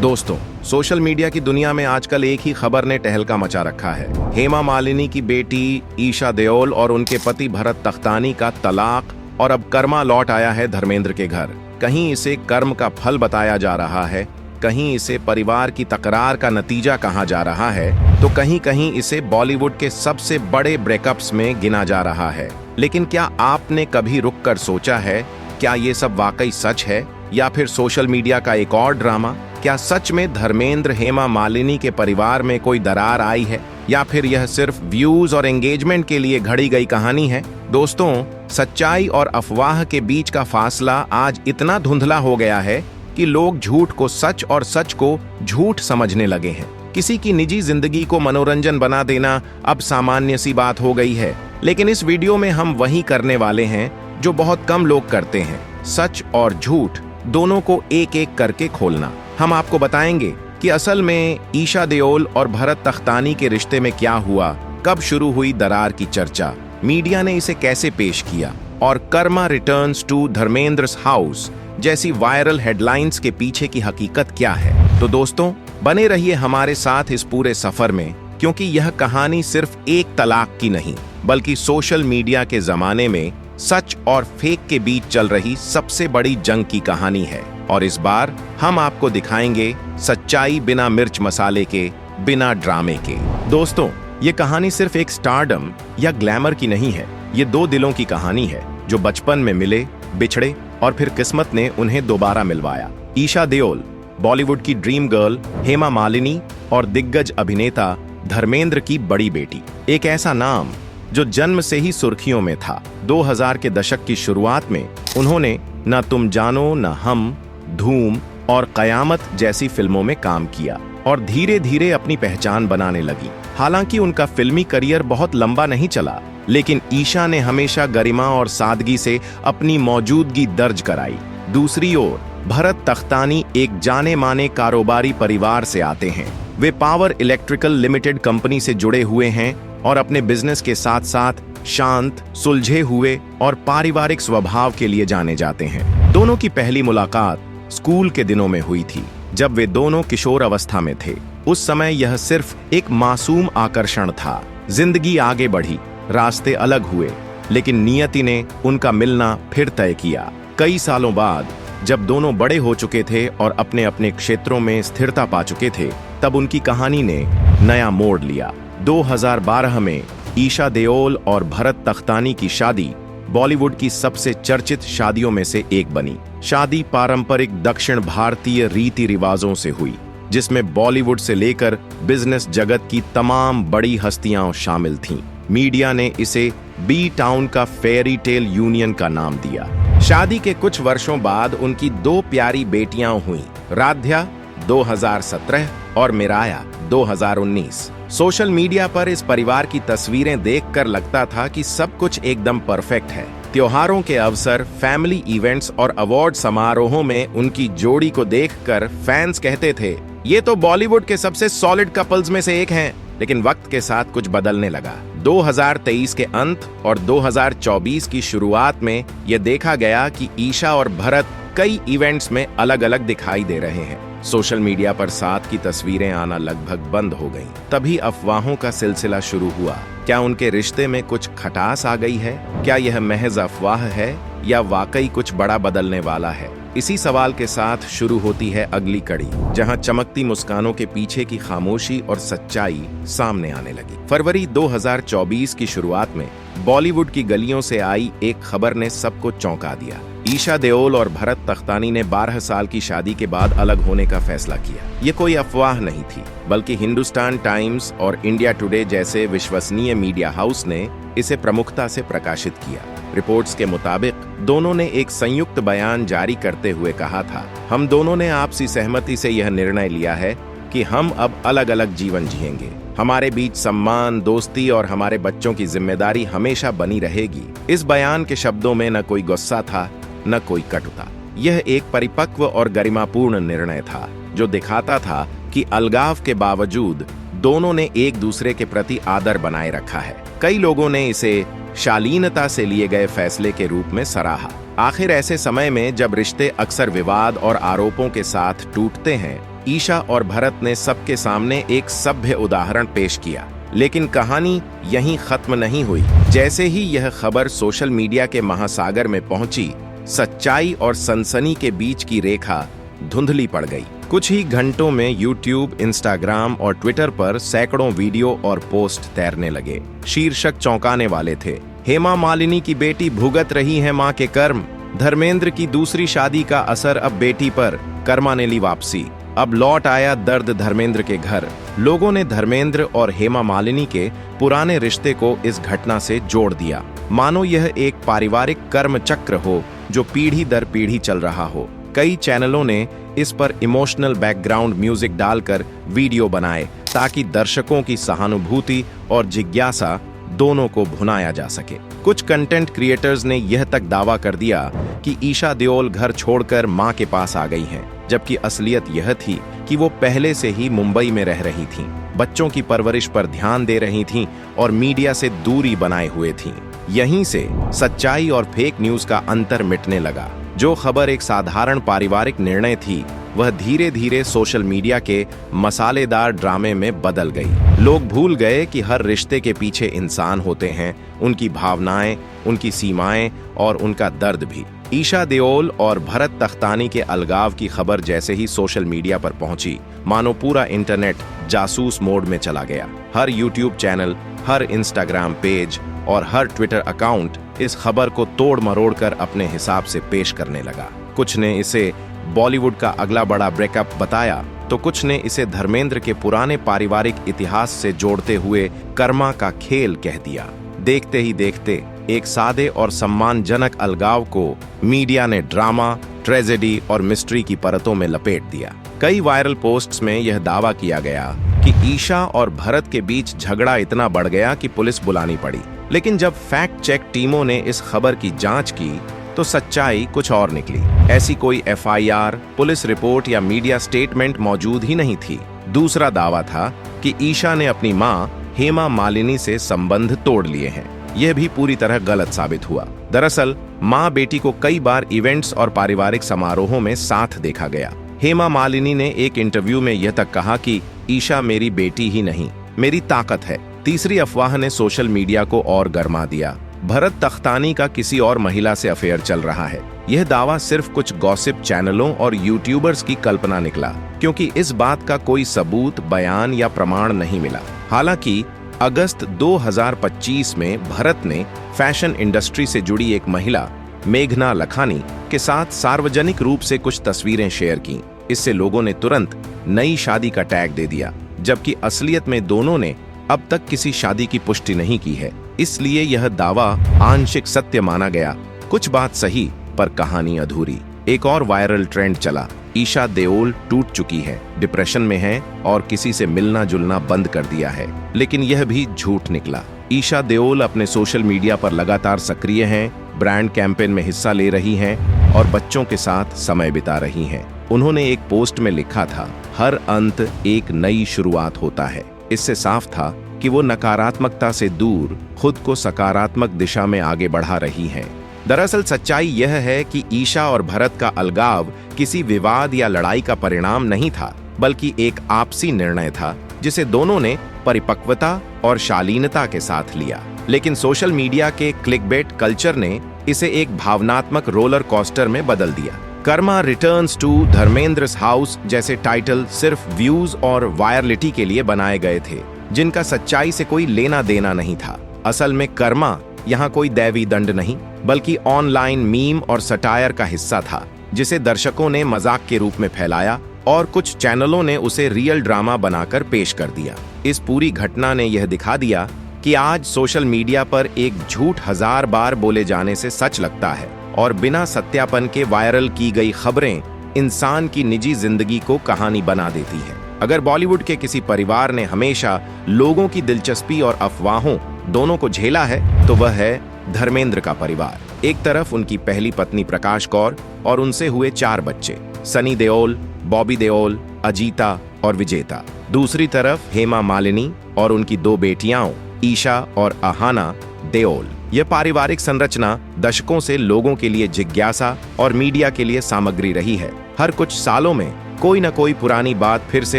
दोस्तों, social media की दुनिया में आजकल एक ही खबर ने तहलका मचा रखा है। हेमा मालिनी की बेटी ईशा देओल और उनके पति भरत तख्तानी का तलाक, और अब कर्मा लौट आया है धर्मेंद्र के घर। कहीं इसे कर्म का फल बताया जा रहा है, कहीं इसे परिवार की तकरार का नतीजा कहा जा रहा है, तो कहीं कहीं इसे बॉलीवुड के सबसे बड़े ब्रेकअप्स में गिना जा रहा है। लेकिन क्या आपने कभी रुककर सोचा है, क्या ये सब वाकई सच है या फिर सोशल मीडिया का एक और ड्रामा? क्या सच में धर्मेंद्र हेमा मालिनी के परिवार में कोई दरार आई है, या फिर यह सिर्फ व्यूज और एंगेजमेंट के लिए घड़ी गई कहानी है? दोस्तों, सच्चाई और अफवाह के बीच का फासला आज इतना धुंधला हो गया है कि लोग झूठ को सच और सच को झूठ समझने लगे हैं। किसी की निजी जिंदगी को मनोरंजन बना देना अब सामान्य सी बात हो गई है। लेकिन इस वीडियो में हम वही करने वाले हैं जो बहुत कम लोग करते हैं, सच और झूठ दोनों को एक एक करके खोलना। हम आपको बताएंगे कि असल में ईशा देओल और भरत तख्तानी के रिश्ते में क्या हुआ, कब शुरू हुई दरार की चर्चा, मीडिया ने इसे कैसे पेश किया, और कर्मा रिटर्न्स टू धर्मेंद्र's हाउस जैसी वायरल हेडलाइंस के पीछे की हकीकत क्या है। तो दोस्तों, बने रहिए हमारे साथ इस पूरे सफर में, क्योंकि यह कहानी सिर्फ एक तलाक की नहीं, बल्कि सोशल मीडिया के जमाने में सच और फेक के बीच चल रही सबसे बड़ी जंग की कहानी है। और इस बार हम आपको दिखाएंगे सच्चाई बिना मिर्च मसाले के, बिना ड्रामे के। दोस्तों, ये कहानी सिर्फ एक स्टारडम या ग्लैमर की नहीं है। ये दो दिलों की कहानी है जो बचपन में मिले, बिछड़े और फिर किस्मत ने उन्हें दोबारा मिलवाया। ईशा देओल, बॉलीवुड की ड्रीम गर्ल हेमा मालिनी और दिग्गज अभिनेता धर्मेंद्र की बड़ी बेटी। एक ऐसा नाम जो जन्म से ही सुर्खियों में था। 2000 के दशक की शुरुआत में उन्होंने न तुम जानो न हम, धूम और कयामत जैसी फिल्मों में काम किया और धीरे धीरे अपनी पहचान बनाने लगी। हालांकि उनका फिल्मी करियर बहुत लंबा नहीं चला, लेकिन ईशा ने हमेशा गरिमा और सादगी से अपनी मौजूदगी दर्ज कराई। दूसरी ओर भरत तख्तानी एक जाने माने कारोबारी परिवार से आते हैं। वे पावर इलेक्ट्रिकल लिमिटेड कंपनी से जुड़े हुए हैं और अपने बिजनेस के साथ साथ शांत, सुलझे हुए और पारिवारिक स्वभाव के लिए जाने जाते हैं। दोनों की पहली मुलाकात स्कूल के दिनों में हुई थी, जब वे दोनों किशोर अवस्था में थे। उस समय यह सिर्फ एक मासूम आकर्षण था। जिंदगी आगे बढ़ी, रास्ते अलग हुए, लेकिन नियति ने उनका मिलना फिर तय किया। कई सालों बाद जब दोनों बड़े हो चुके थे और अपने अपने क्षेत्रों में स्थिरता पा चुके थे, तब उनकी कहानी ने नया मोड़ लिया। 2012 में ईशा देओल और भरत तख्तानी की शादी बॉलीवुड की सबसे चर्चित शादियों में से एक बनी। शादी पारंपरिक दक्षिण भारतीय रीति रिवाजों से हुई, जिसमें बॉलीवुड से लेकर बिजनेस जगत की तमाम बड़ी हस्तियां शामिल थीं। मीडिया ने इसे बी टाउन का फेयरी टेल यूनियन का नाम दिया। शादी के कुछ वर्षों बाद उनकी दो प्यारी बेटियां हुईं, राध्या 2017 और मिराया 2019। सोशल मीडिया पर इस परिवार की तस्वीरें देखकर लगता था कि सब कुछ एकदम परफेक्ट है। त्योहारों के अवसर, फैमिली इवेंट्स और अवार्ड समारोहों में उनकी जोड़ी को देखकर फैंस कहते थे, ये तो बॉलीवुड के सबसे सॉलिड कपल्स में से एक हैं। लेकिन वक्त के साथ कुछ बदलने लगा। 2023 के अंत और 2024 की शुरुआत में यह देखा गया कि ईशा और भरत कई इवेंट्स में अलग अलग दिखाई दे रहे हैं। सोशल मीडिया पर साथ की तस्वीरें आना लगभग बंद हो गईं। तभी अफवाहों का सिलसिला शुरू हुआ। क्या उनके रिश्ते में कुछ खटास आ गई है? क्या यह महज अफवाह है या वाकई कुछ बड़ा बदलने वाला है? इसी सवाल के साथ शुरू होती है अगली कड़ी, जहां चमकती मुस्कानों के पीछे की खामोशी और सच्चाई सामने आने लगी। फरवरी 2024 की शुरुआत में बॉलीवुड की गलियों से आई एक खबर ने सबको चौंका दिया। ईशा देओल और भरत तख्तानी ने 12 साल की शादी के बाद अलग होने का फैसला किया। ये कोई अफवाह नहीं थी, बल्कि हिंदुस्तान टाइम्स और इंडिया टुडे जैसे विश्वसनीय मीडिया हाउस ने इसे प्रमुखता से प्रकाशित किया। रिपोर्ट्स के मुताबिक दोनों ने एक संयुक्त बयान जारी करते हुए कहा था, हम दोनों ने आपसी सहमति से यह निर्णय लिया है कि हम अब अलग अलग जीवन जिएंगे। हमारे बीच सम्मान, दोस्ती और हमारे बच्चों की जिम्मेदारी हमेशा बनी रहेगी। इस बयान के शब्दों में न कोई गुस्सा था, न कोई कटुता। यह एक परिपक्व और गरिमापूर्ण निर्णय था, जो दिखाता था कि अलगाव के बावजूद दोनों ने एक दूसरे के प्रति आदर बनाए रखा है। कई लोगों ने इसे शालीनता से लिए गए फैसले के रूप में सराहा। आखिर ऐसे समय में जब रिश्ते अक्सर विवाद और आरोपों के साथ टूटते हैं, ईशा और भरत ने सबके सामने एक सभ्य उदाहरण पेश किया। लेकिन कहानी यहीं खत्म नहीं हुई। जैसे ही यह खबर सोशल मीडिया के महासागर में पहुंची, सच्चाई और सनसनी के बीच की रेखा धुंधली पड़ गई। कुछ ही घंटों में यूट्यूब, इंस्टाग्राम और ट्विटर पर सैकड़ों वीडियो और पोस्ट तैरने लगे। शीर्षक चौंकाने वाले थे। हेमा मालिनी की बेटी भुगत रही है मां के कर्म। धर्मेंद्र की दूसरी शादी का असर अब बेटी पर। कर्मा ने ली वापसी। अब लौट आया दर्द धर्मेंद्र के घर। लोगों ने धर्मेंद्र और हेमा मालिनी के पुराने रिश्ते को इस घटना से जोड़ दिया, मानो यह एक पारिवारिक कर्म चक्र हो जो पीढ़ी दर पीढ़ी चल रहा हो। कई चैनलों ने इस पर इमोशनल बैकग्राउंड म्यूजिक डालकर वीडियो बनाए ताकि दर्शकों की सहानुभूति और जिज्ञासा दोनों को भुनाया जा सके। कुछ कंटेंट क्रिएटर्स ने यह तक दावा कर दिया कि ईशा देओल घर छोड़कर मां के पास आ गई हैं, जबकि असलियत यह थी कि वो पहले से ही मुंबई में रह रही थीं, बच्चों की परवरिश पर ध्यान दे रही थीं और मीडिया से दूरी बनाए हुए थीं। यहीं से सच्चाई और फेक न्यूज का अंतर मिटने लगा। जो खबर एक साधारण पारिवारिक निर्णय थी, वह धीरे धीरे सोशल मीडिया के मसालेदार ड्रामे में बदल गई। लोग भूल गए कि हर रिश्ते के पीछे इंसान होते हैं, उनकी भावनाएं, उनकी सीमाएं और उनका दर्द भी। ईशा देओल और भरत तख्तानी के अलगाव की खबर जैसे ही सोशल मीडिया पर पहुंची, मानो पूरा इंटरनेट जासूस मोड में चला गया। हर यूट्यूब चैनल, हर इंस्टाग्राम पेज और हर ट्विटर अकाउंट इस खबर को तोड़ मरोड़ कर अपने हिसाब से पेश करने लगा। कुछ ने इसे बॉलीवुड का अगला बड़ा ब्रेकअप बताया, तो कुछ ने इसे धर्मेंद्र के पुराने पारिवारिक इतिहास से जोड़ते हुए कर्मा का खेल कह दिया। देखते ही देखते एक सादे और सम्मानजनक अलगाव को मीडिया ने ड्रामा, ट्रेजेडी और मिस्ट्री की परतों में लपेट दिया। कई वायरल पोस्ट्स में यह दावा किया गया कि ईशा और भरत के बीच झगड़ा इतना बढ़ गया कि पुलिस बुलानी पड़ी। लेकिन जब फैक्ट चेक टीमों ने इस खबर की जांच की, तो सच्चाई कुछ और निकली। ऐसी कोई एफआईआर, पुलिस रिपोर्ट या मीडिया स्टेटमेंट मौजूद ही नहीं थी। दूसरा दावा था कि ईशा ने अपनी मां हेमा मालिनी से संबंध तोड़ लिए हैं। यह भी पूरी तरह गलत साबित हुआ। दरअसल मां बेटी को कई बार इवेंट्स और पारिवारिक समारोहों में साथ देखा गया। हेमा मालिनी ने एक इंटरव्यू में यह तक कहा कि ईशा मेरी बेटी ही नहीं, मेरी ताकत है। तीसरी अफवाह ने सोशल मीडिया को और गरमा दिया। भरत तख्तानी का किसी और महिला से अफेयर चल रहा है। यह दावा सिर्फ कुछ गॉसिप चैनलों और यूट्यूबर्स की कल्पना निकला, क्योंकि इस बात का कोई सबूत, बयान या प्रमाण नहीं मिला। हालांकि अगस्त 2025 में भरत ने फैशन इंडस्ट्री से जुड़ी एक महिला, मेघना लखानी, के साथ सार्वजनिक रूप से कुछ तस्वीरें शेयर की। इससे लोगों ने तुरंत नई शादी का टैग दे दिया, जबकि असलियत में दोनों ने अब तक किसी शादी की पुष्टि नहीं की है। इसलिए यह दावा आंशिक सत्य माना गया। कुछ बात सही, पर कहानी अधूरी। एक और वायरल ट्रेंड चला। ईशा देओल टूट चुकी है, डिप्रेशन में है और किसी से मिलना जुलना बंद कर दिया है। लेकिन यह भी झूठ निकला। ईशा देओल अपने सोशल मीडिया पर लगातार सक्रिय हैं, ब्रांड कैंपेन में हिस्सा ले रही हैं और बच्चों के साथ समय बिता रही हैं। उन्होंने एक पोस्ट में लिखा था, हर अंत एक नई शुरुआत होता है। इससे साफ था कि वो नकारात्मकता से दूर खुद को सकारात्मक दिशा में आगे बढ़ा रही हैं। दरअसल सच्चाई यह है कि ईशा और भरत का अलगाव किसी विवाद या लड़ाई का परिणाम नहीं था, बल्कि एक आपसी निर्णय था जिसे दोनों ने परिपक्वता और शालीनता के साथ लिया। लेकिन सोशल मीडिया के क्लिकबेट कल्चर ने इसे एक भावनात्मक रोलर कोस्टर में बदल दिया। कर्मा रिटर्न्स टू धर्मेंद्र's हाउस जैसे टाइटल सिर्फ व्यूज और वायरलिटी के लिए बनाए गए थे, जिनका सच्चाई से कोई लेना देना नहीं था। असल में कर्मा यहाँ कोई दैवी दंड नहीं, बल्कि ऑनलाइन मीम और सटायर का हिस्सा था, जिसे दर्शकों ने मजाक के रूप में फैलाया और कुछ चैनलों ने उसे रियल ड्रामा बनाकर पेश कर दिया। इस पूरी घटना ने यह दिखा दिया कि आज सोशल मीडिया पर एक झूठ 1000 बार बोले जाने से सच लगता है, और बिना सत्यापन के वायरल की गई खबरें इंसान की निजी जिंदगी को कहानी बना देती है। अगर बॉलीवुड के किसी परिवार ने हमेशा लोगों की दिलचस्पी और अफवाहों दोनों को झेला है, तो वह है धर्मेंद्र का परिवार। एक तरफ उनकी पहली पत्नी प्रकाश कौर और उनसे हुए 4 बच्चे, सनी देओल, बॉबी देओल, अजीता और विजेता। दूसरी तरफ हेमा मालिनी और उनकी 2 बेटियां ईशा और आहाना देओल। यह पारिवारिक संरचना दशकों से लोगों के लिए जिज्ञासा और मीडिया के लिए सामग्री रही है। हर कुछ सालों में कोई न कोई पुरानी बात फिर से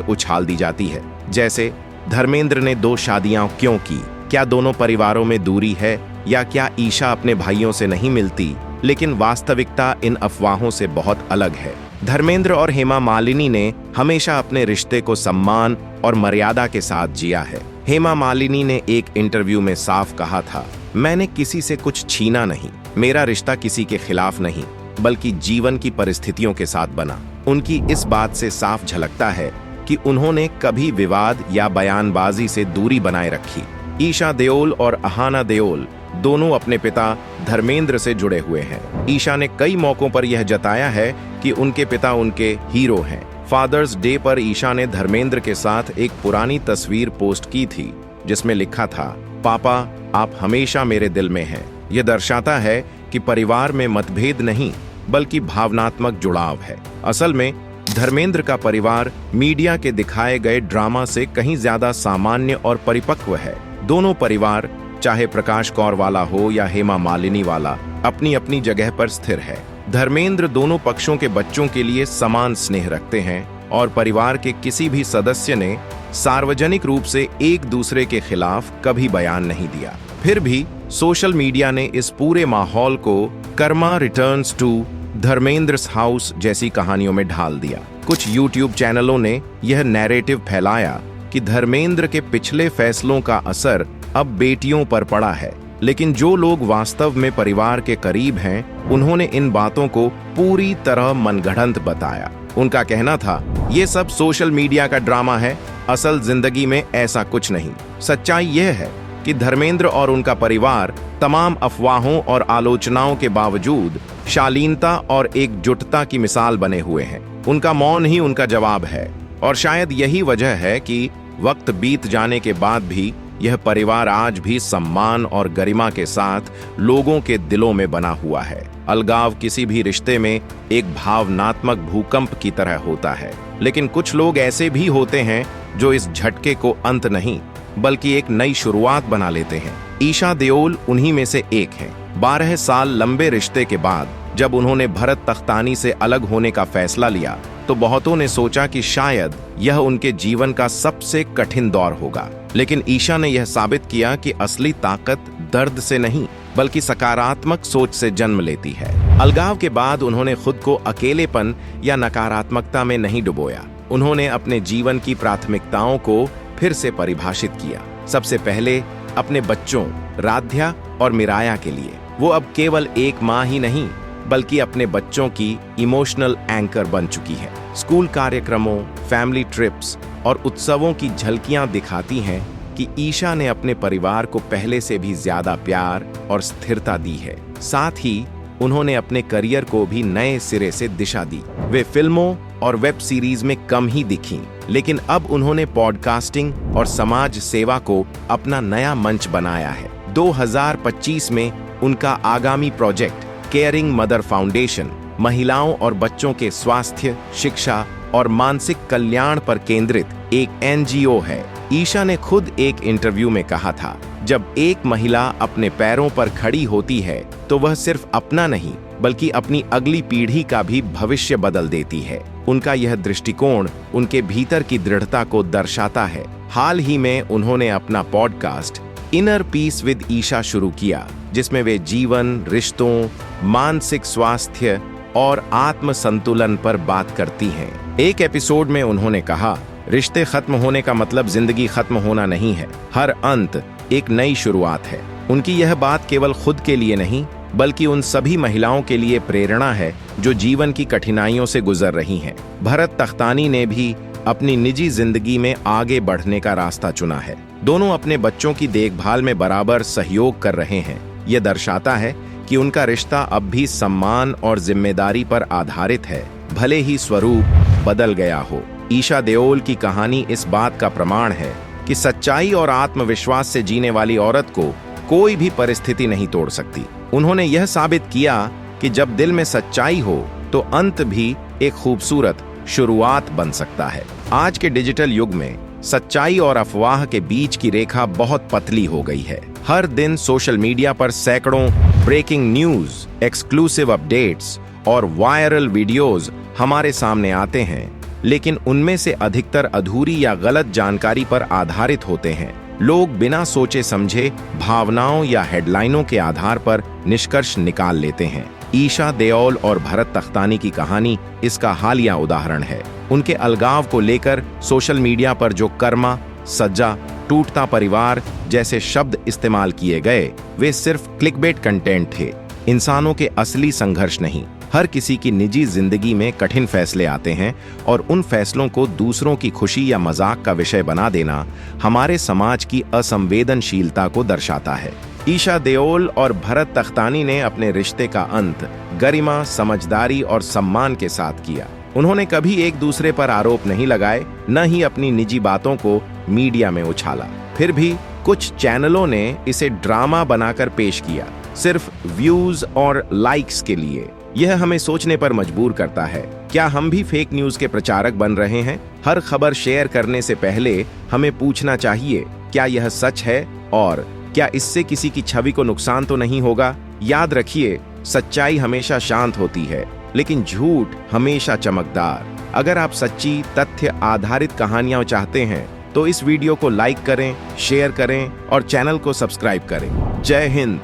उछाल दी जाती है, जैसे धर्मेंद्र ने 2 शादियां क्यों की, क्या दोनों परिवारों में दूरी है, या क्या ईशा अपने भाइयों से नहीं मिलती। लेकिन वास्तविकता इन अफवाहों से बहुत अलग है। धर्मेंद्र और हेमा मालिनी ने हमेशा अपने रिश्ते को सम्मान और मर्यादा के साथ जिया है। हेमा मालिनी ने एक इंटरव्यू में साफ कहा था, मैंने किसी से कुछ छीना नहीं, मेरा रिश्ता किसी के खिलाफ नहीं बल्कि जीवन की परिस्थितियों के साथ बना। उनकी इस बात से साफ झलकता है कि उन्होंने कभी विवाद या बयानबाजी से दूरी बनाए रखी। ईशा देओल और अहाना देओल दोनों अपने पिता धर्मेंद्र से जुड़े हुए हैं। ईशा ने कई मौकों पर यह जताया है कि उनके पिता उनके हीरो हैं। फादर्स डे पर ईशा ने धर्मेंद्र के साथ एक पुरानी तस्वीर पोस्ट की थी जिसमें लिखा था, पापा आप हमेशा मेरे दिल में हैं। यह दर्शाता है कि परिवार में मतभेद नहीं बल्कि भावनात्मक जुड़ाव है। असल में धर्मेंद्र का परिवार मीडिया के दिखाए गए ड्रामा से कहीं ज्यादा सामान्य और परिपक्व है। दोनों परिवार, चाहे प्रकाश कौर वाला हो या हेमा मालिनी वाला, अपनी अपनी जगह पर स्थिर है। धर्मेंद्र दोनों पक्षों के बच्चों के लिए समान स्नेह रखते हैं और परिवार के किसी भी सदस्य ने सार्वजनिक रूप से एक दूसरे के खिलाफ कभी बयान नहीं दिया। फिर भी सोशल मीडिया ने इस पूरे माहौल को कर्मा रिटर्न्स टू धर्मेंद्र's हाउस जैसी कहानियों में ढाल दिया। कुछ यूट्यूब चैनलों ने यह नैरेटिव फैलाया कि धर्मेंद्र के पिछले फैसलों का असर अब बेटियों पर पड़ा है, लेकिन जो लोग वास्तव में परिवार के करीब हैं, उन्होंने इन बातों को पूरी तरह मनगढ़ंत बताया। उनका कहना था, ये सब सोशल मीडिया का ड्रामा है, असल जिंदगी में ऐसा कुछ नहीं। सच्चाई यह है कि धर्मेंद्र और उनका परिवार तमाम अफवाहों और आलोचनाओं के बावजूद शालीनता और एकजुटता की मिसाल बने हुए हैं। उनका मौन ही उनका जवाब है, और शायद यही वजह है कि वक्त बीत जाने के बाद भी यह परिवार आज भी सम्मान और गरिमा के साथ लोगों के दिलों में बना हुआ है। अलगाव किसी भी रिश्ते में एक भावनात्मक भूकंप की तरह होता है, लेकिन कुछ लोग ऐसे भी होते हैं जो इस झटके को अंत नहीं बल्कि एक नई शुरुआत बना लेते हैं। ईशा देओल उन्हीं में से एक हैं। 12 साल लंबे रिश्ते के बाद जब उन्होंने भरत तख्तानी से अलग होने का फैसला लिया तो बहुतों ने सोचा कि शायद यह उनके जीवन का सबसे कठिन दौर होगा, लेकिन ईशा ने यह साबित किया कि असली ताकत दर्द से नहीं बल्कि सकारात्मक सोच से जन्म लेती है। अलगाव के बाद उन्होंने खुद को अकेलेपन या नकारात्मकता में नहीं डुबोया। उन्होंने अपने जीवन की प्राथमिकताओं को फिर से परिभाषित किया। सबसे पहले अपने बच्चों राध्या और मिराया के लिए। वो अब केवल एक माँ ही नहीं बल्कि अपने बच्चों की इमोशनल एंकर बन चुकी है। स्कूल कार्यक्रमों, फैमिली ट्रिप्स और उत्सवों की झलकियां दिखाती हैं कि ईशा ने अपने परिवार को पहले से भी ज्यादा प्यार और स्थिरता दी है। साथ ही उन्होंने अपने करियर को भी नए सिरे से दिशा दी। वे फिल्मों और वेब सीरीज में कम ही दिखीं, लेकिन अब उन्होंने पॉडकास्टिंग और समाज सेवा को अपना नया मंच बनाया है। 2025 में उनका आगामी प्रोजेक्ट केयरिंग मदर फाउंडेशन महिलाओं और बच्चों के स्वास्थ्य, शिक्षा और मानसिक कल्याण पर केंद्रित एक एनजीओ है। ईशा ने खुद एक इंटरव्यू में कहा था, जब एक महिला अपने पैरों पर खड़ी होती है तो वह सिर्फ अपना नहीं बल्कि अपनी अगली पीढ़ी का भी भविष्य बदल देती है। उनका यह दृष्टिकोण उनके भीतर की दृढ़ता को दर्शाता है। हाल ही में उन्होंने अपना podcast inner peace with Isha शुरू किया, जिसमें वे जीवन, रिश्तों, मानसिक स्वास्थ्य और आत्म संतुलन पर बात करती हैं। एक एपिसोड में उन्होंने कहा, रिश्ते खत्म होने का मतलब जिंदगी खत्म होना नहीं है, हर अंत एक नई शुरुआत है। उनकी यह बात केवल खुद के लिए नहीं बल्कि उन सभी महिलाओं के लिए प्रेरणा है जो जीवन की कठिनाइयों से गुजर रही हैं। भरत तख्तानी ने भी अपनी निजी जिंदगी में आगे बढ़ने का रास्ता चुना है। दोनों अपने बच्चों की देखभाल में बराबर सहयोग कर रहे हैं। यह दर्शाता है कि उनका रिश्ता अब भी सम्मान और जिम्मेदारी पर आधारित है, भले ही स्वरूप बदल गया हो। ईशा देओल की कहानी इस बात का प्रमाण है कि सच्चाई और आत्मविश्वास से जीने वाली औरत को कोई भी परिस्थिति नहीं तोड़ सकती। उन्होंने यह साबित किया कि जब दिल में सच्चाई हो तो अंत भी एक खूबसूरत शुरुआत बन सकता है। आज के डिजिटल युग में सच्चाई और अफवाह के बीच की रेखा बहुत पतली हो गई है। हर दिन सोशल मीडिया पर सैकड़ों ब्रेकिंग न्यूज, एक्सक्लूसिव अपडेट्स और वायरल वीडियोस हमारे सामने आते हैं, लेकिन उनमें से अधिकतर अधूरी या गलत जानकारी पर आधारित होते हैं। लोग बिना सोचे समझे भावनाओं या हेडलाइनों के आधार पर निष्कर्ष निकाल लेते हैं। ईशा देओल और भरत तख्तानी की कहानी इसका हालिया उदाहरण है। उनके अलगाव को लेकर सोशल मीडिया पर जो कर्मा, सज्जा, टूटता परिवार जैसे शब्द इस्तेमाल किए गए, वे सिर्फ क्लिकबेट कंटेंट थे, इंसानों के असली संघर्ष नहीं। हर किसी की निजी जिंदगी में कठिन फैसले आते हैं और उन फैसलों को दूसरों की खुशी या मजाक का विषय बना देना हमारे समाज की असंवेदनशीलता को दर्शाता है। ईशा देओल और भरत तख्तानी ने अपने रिश्ते का अंत गरिमा, समझदारी और सम्मान के साथ किया। उन्होंने कभी एक दूसरे पर आरोप नहीं लगाए, न ही अपनी निजी बातों को मीडिया में उछाला। फिर भी कुछ चैनलों ने इसे ड्रामा बनाकर पेश किया, सिर्फ व्यूज और लाइक्स के लिए। यह हमें सोचने पर मजबूर करता है, क्या हम भी फेक न्यूज के प्रचारक बन रहे हैं? हर खबर शेयर करने से पहले हमें पूछना चाहिए, क्या यह सच है और क्या इससे किसी की छवि को नुकसान तो नहीं होगा? याद रखिए, सच्चाई हमेशा शांत होती है, लेकिन झूठ हमेशा चमकदार। अगर आप सच्ची, तथ्य आधारित कहानियां चाहते हैं तो इस वीडियो को लाइक करें, शेयर करें और चैनल को सब्सक्राइब करें। जय हिंद।